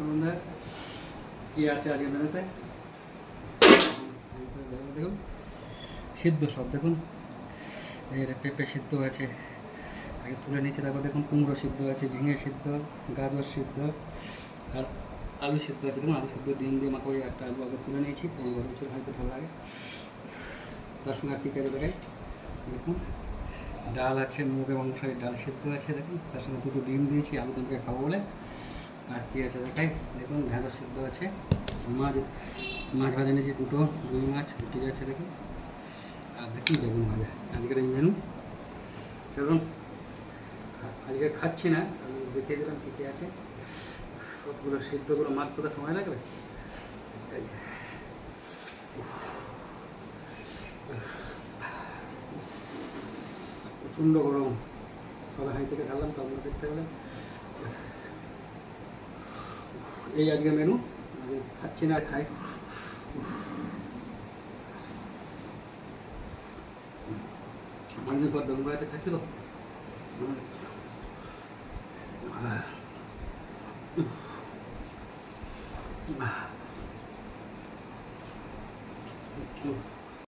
বন্ধুরা কী আছে আজকে মেনুতে দেখুন, সিদ্ধ সব দেখুন। এই পেঁপে সিদ্ধ আছে, আগে তুলে নিয়েছি। তারপর দেখুন কুমড়ো সিদ্ধ আছে, ঝিঙে সিদ্ধ, গাজর সিদ্ধ আর আলু সিদ্ধ আছে। দেখুন আলু সিদ্ধ ডিম দিয়ে মাখা একটা আলু আগে তুলে নিয়েছি, গরম কিছু হয়তো ভালো লাগে। তার সঙ্গে আর কী কাজে দেখাই দেখুন, ডাল আছে, মুগ এবং মশারির ডাল সিদ্ধ আছে দেখুন। তার সঙ্গে দুটো ডিম দিয়েছি আলু ডিমকে খাবো বলে। আর কী আছে দেখাই দেখুন, ঢ্যাঁড়স সিদ্ধ আছে, মাছ ভাজা নিয়েছি দুটো, রুই মাছ দুটি আছে দেখুন। আর দেখুন বেগুন ভাজা। আজকের এই মেনু চলুন, আজকে খাচ্ছি না, আমি দেখিয়ে দিলাম কী কী আছে। সবগুলো সিদ্ধগুলো মাছ কোথাও সময় লাগবে। প্রচণ্ড গরম, সবাই হাঁড়ি থেকে ঢাললাম, তো আপনারা দেখতে পেলেন। এই আজকে মেনু, আজকে খাচ্ছি না, খাই। অনেকদিন পর বেগুন ভাজাতে খাচ্ছি তো।